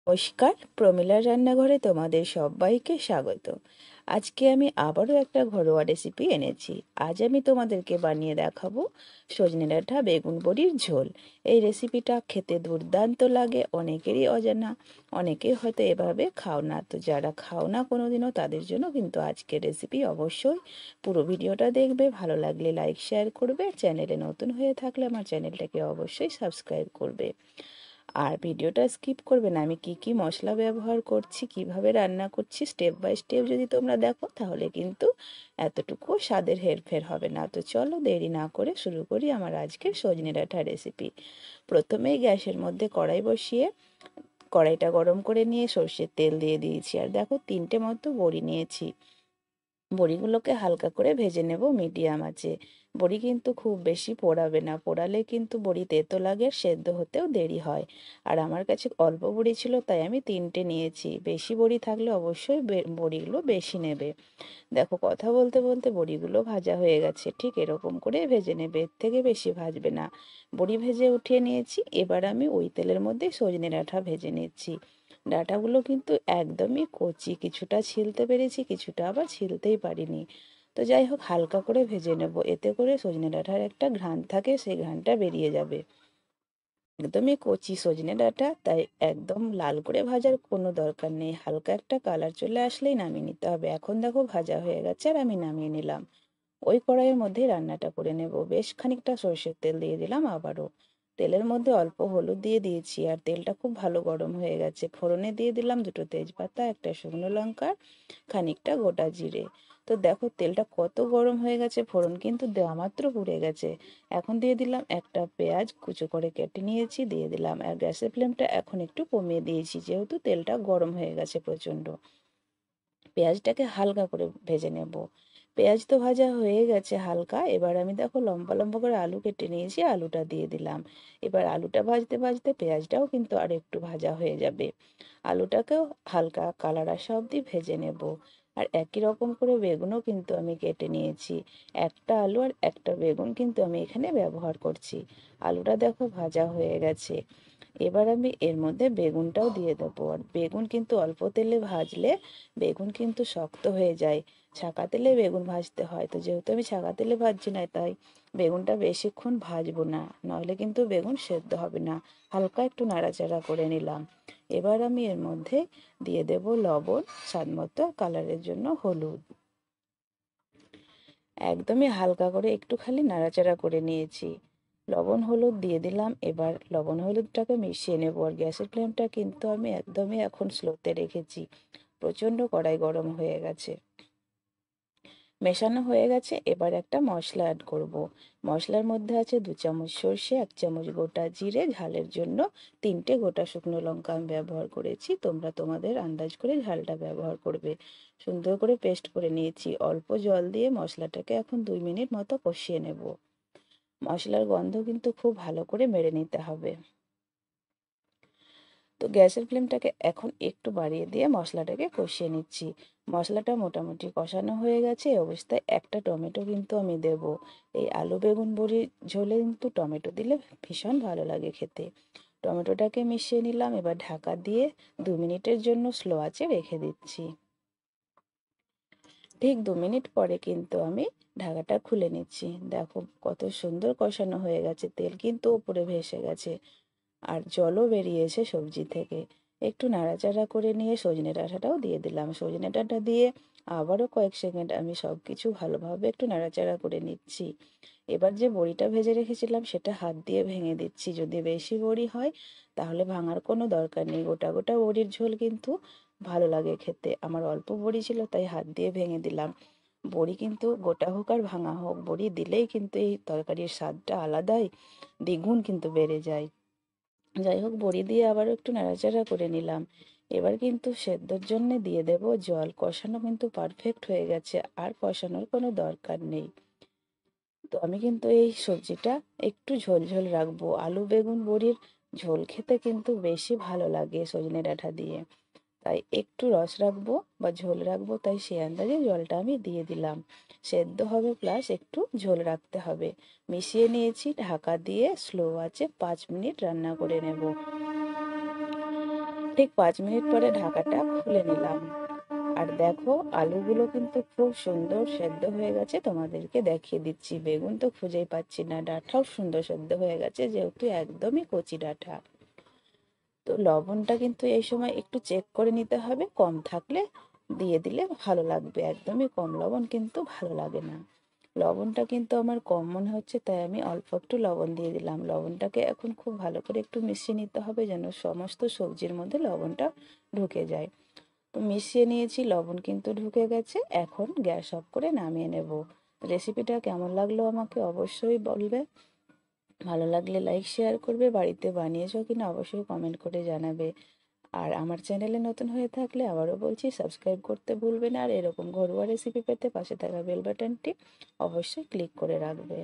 নমস্কার, প্রমিলার রান্নাঘরে তোমাদের সবাইকে স্বাগত। আজকে আমি আবারও একটা ঘরোয়া রেসিপি এনেছি। আজ আমি তোমাদেরকে বানিয়ে দেখাবো সজনে ডাঁটা বেগুন বড়ির ঝোল। এই রেসিপিটা খেতে দুর্দান্ত লাগে, অনেকেরই অজানা, অনেকে হয়তো এভাবে খাও না। তো যারা খাও না কোনোদিনও তাদের জন্য কিন্তু আজকের রেসিপি। অবশ্যই পুরো ভিডিওটা দেখবে, ভালো লাগলে লাইক শেয়ার করবে, চ্যানেলে নতুন হয়ে থাকলে আমার চ্যানেলটাকে অবশ্যই সাবস্ক্রাইব করবে। আর ভিডিওটা স্কিপ করবে না। আমি কি কি মশলা ব্যবহার করছি, কিভাবে রান্না করছি, স্টেপ বাই স্টেপ যদি তোমরা দেখো তাহলে কিন্তু এতটুকু স্বাদের হেরফের হবে না। তো চলো দেরি না করে শুরু করি আমার আজকের সজনে ডাঁটা রেসিপি। প্রথমেই গ্যাসের মধ্যে কড়াই বসিয়ে কড়াইটা গরম করে নিয়ে সর্ষের তেল দিয়ে দিয়েছি। আর দেখো 3টে মতো বড়ি নিয়েছি। বড়িগুলোকে হালকা করে ভেজে নেব মিডিয়াম আঁচে। বড়ি কিন্তু খুব বেশি পোড়াবে না, পোড়ালে কিন্তু বড়ি তেতো লাগে, সেদ্ধ হতেও দেরি হয়। আর আমার কাছে অল্প বড়ি ছিল তাই আমি 3টে নিয়েছি। বেশি বড়ি থাকলে অবশ্যই বড়িগুলো বেশি নেবে। দেখো কথা বলতে বলতে বড়িগুলো ভাজা হয়ে গেছে, ঠিক এরকম করে ভেজে নেবে, এর থেকে বেশি ভাজবে না। বড়ি ভেজে উঠিয়ে নিয়েছি। এবার আমি ওই তেলের মধ্যে সজনে ডাঁটা ভেজে নিচ্ছি। ডাঁটাগুলো কিন্তু একদমই কচি, কিছুটা ছিলতে পেরেছি, কিছুটা আবার ছিলতেই পারিনি। তো যাই হোক হালকা করে ভেজে নেব, এতে করে সজনে ডাঁটার একটা ঘ্রাণ থাকে, সেই ঘ্রাণটা বেরিয়ে যাবে। একদমই কচি সজনে ডাঁটা, তাই একদম লাল করে ভাজার কোনো দরকার নেই। হালকা একটা কালার চলে আসলেই নামিয়ে নিতে হবে। এখন দেখো ভাজা হয়ে গেছে আর আমি নামিয়ে নিলাম। ওই কড়াইয়ের মধ্যে রান্নাটা করে নেব। বেশ খানিকটা সর্ষের তেল দিয়ে দিলাম আবারও। তেলের মধ্যে অল্প হলুদ দিয়ে দিয়েছি আর তেলটা খুব ভালো গরম হয়ে গেছে। ফোড়নে দিয়ে দিলাম 2টো তেজপাতা, একটা শুকনো লঙ্কা, খানিকটা গোটা জিরে। তো দেখো তেলটা কত গরম হয়ে গেছে, ফোড়ন কিন্তু দেওয়া মাত্র পুড়ে গেছে। এখন দিয়ে দিলাম একটা পেঁয়াজ কুচো করে কেটে নিয়েছি, দিয়ে দিলাম। আর গ্যাসের ফ্লেমটা এখন একটু কমিয়ে দিয়েছি, যেহেতু তেলটা গরম হয়ে গেছে প্রচণ্ড। পেঁয়াজটাকে হালকা করে ভেজে নেব। পেঁয়াজ তো ভাজা হয়ে গেছে হালকা। এবার আমি দেখো লম্বা লম্বা করে আলু কেটে নিয়েছি, আলুটা দিয়ে দিলাম। এবার আলুটা ভাজতে ভাজতে পেঁয়াজটাও কিন্তু আর একটু ভাজা হয়ে যাবে। আলুটাকেও হালকা কালার আসা অবধি ভেজে নেব। আর একই রকম করে বেগুনও কিন্তু আমি কেটে নিয়েছি। একটা আলু আর একটা বেগুন কিন্তু আমি এখানে ব্যবহার করছি। আলুটা দেখো ভাজা হয়ে গেছে। এবার আমি এর মধ্যে বেগুনটাও দিয়ে দেবো। আর বেগুন কিন্তু অল্প তেলে ভাজলে বেগুন কিন্তু শক্ত হয়ে যায়। ছাকা তেলে বেগুন ভাজতে হয়। তো যেহেতু আমি ছাকা তেলে ভাজছি না, তাই বেগুনটা বেশিক্ষণ ভাজবো না, নাহলে কিন্তু বেগুন সেদ্ধ হবে না। হালকা একটু নাড়াচাড়া করে নিলাম। এবার আমি এর মধ্যে দিয়ে দেব লবণ, স্বাদ মতো, কালারের জন্য হলুদ। একদমই হালকা করে একটু খালি নাড়াচাড়া করে নিয়েছি। লবণ হলুদ দিয়ে দিলাম। এবার লবণ হলুদটাকে মিশিয়ে নেব। আর গ্যাসের ফ্লেমটা কিন্তু আমি একদমই এখন স্লোতে রেখেছি, প্রচণ্ড কড়াই গরম হয়ে গেছে। মেশানো হয়ে গেছে। এবার একটা মশলা অ্যাড করব। মশলার মধ্যে আছে 2 চামচ সর্ষে, 1 চামচ গোটা জিরে, ঝালের জন্য 3টে গোটা শুকনো লঙ্কা আমি ব্যবহার করেছি। তোমরা তোমাদের আন্দাজ করে ঝালটা ব্যবহার করবে। সুন্দর করে পেস্ট করে নিয়েছি। অল্প জল দিয়ে মশলাটাকে এখন 2 মিনিট মতো কষিয়ে নেব। মশলার গন্ধ কিন্তু খুব ভালো করে মেরে নিতে হবে। তো গ্যাসের ফ্লেমটাকে এখন একটু বাড়িয়ে দিয়ে মশলাটাকে কষিয়ে নিচ্ছি। মশলাটা মোটামুটি কষানো হয়ে গেছে। এই অবস্থায় একটা টমেটো কিন্তু আমি দেব। এই আলু বেগুন বড়ি ঝোলে কিন্তু টমেটো দিলে ভীষণ ভালো লাগে খেতে। টমেটোটাকে মিশিয়ে নিলাম। এবার ঢাকা দিয়ে 2 মিনিটের জন্য স্লো আঁচে রেখে দিচ্ছি। ঠিক 2 মিনিট পরে কিন্তু আমি ঢাকাটা খুলে নিচ্ছি। দেখো কত সুন্দর কষানো হয়ে গেছে, তেল কিন্তু উপরে ভেসে গেছে আর জলও বেরিয়েছে সবজি থেকে। একটু নাড়াচাড়া করে নিয়ে সজনে ডাঁটাটাও দিয়ে দিলাম। সজনে ডাঁটা দিয়ে আবারও কয়েক সেকেন্ড আমি সব কিছু ভালোভাবে একটু নাড়াচাড়া করে নিচ্ছি। এবার যে বড়িটা ভেজে রেখেছিলাম সেটা হাত দিয়ে ভেঙে দিচ্ছি। যদি বেশি বড়ি হয় তাহলে ভাঙার কোনো দরকার নেই, গোটা গোটা বড়ির ঝোল কিন্তু ভালো লাগে খেতে। আমার অল্প বড়ি ছিল তাই হাত দিয়ে ভেঙে দিলাম। বড়ি কিন্তু গোটা হোক আর ভাঙা হোক, বড়ি দিলেই কিন্তু এই তরকারির স্বাদটা আলাদাই, দ্বিগুণ কিন্তু বেড়ে যায়। যাই হোক বড়ি দিয়ে আবারও একটু নাড়াচাড়া করে নিলাম। এবার কিন্তু সেদ্ধর জন্য দিয়ে দেব জল। কষানো কিন্তু পারফেক্ট হয়ে গেছে, আর কষানোর কোনো দরকার নেই। তো আমি কিন্তু এই সবজিটা একটু ঝোল ঝোল রাখবো। আলু বেগুন বড়ির ঝোল খেতে কিন্তু বেশি ভালো লাগে সজনে ডাঁটা দিয়ে, তাই একটু রস রাখবো বা ঝোল রাখবো, তাই সেই আন্দাজে জলটা আমি দিয়ে দিলাম। সেদ্ধ হবে প্লাস একটু ঝোল রাখতে হবে। মিশিয়ে নিয়েছি, ঢাকা দিয়ে স্লো আছে 5 মিনিট রান্না করে নেব। ঠিক 5 মিনিট পরে ঢাকাটা খুলে নিলাম। আর দেখো, আলুগুলো কিন্তু খুব সুন্দর সেদ্ধ হয়ে গেছে। তোমাদেরকে দেখিয়ে দিচ্ছি, বেগুন তো খুঁজেই পাচ্ছি না, ডাঁটাও সুন্দর সেদ্ধ হয়ে গেছে যেহেতু একদমই কচি ডাঁটা। তো লবণটা কিন্তু এই সময় একটু চেক করে নিতে হবে, কম থাকলে দিয়ে দিলে ভালো লাগবে, একদমই কম লবণ কিন্তু ভালো লাগে না। লবণটা কিন্তু আমার কম মনে হচ্ছে, তাই আমি অল্প একটু লবণ দিয়ে দিলাম। লবণটাকে এখন খুব ভালো করে একটু মিশিয়ে নিতে হবে যেন সমস্ত সবজির মধ্যে লবণটা ঢুকে যায়। তো মিশিয়ে নিয়েছি, লবণ কিন্তু ঢুকে গেছে। এখন গ্যাস অফ করে নামিয়ে নেব। রেসিপিটা কেমন লাগলো আমাকে অবশ্যই বলবে। ভালো লাগলে লাইক শেয়ার করবে। বাড়িতে বানিয়েছো কিনা অবশ্যই কমেন্ট করে জানাবে। আর আমার চ্যানেলে নতুন হয়ে থাকলে আবারও বলছি, সাবস্ক্রাইব করতে ভুলবে না। আর এরকম ঘরোয়া রেসিপি পেতে পাশে থাকা বেল বাটনটি অবশ্যই ক্লিক করে রাখবে।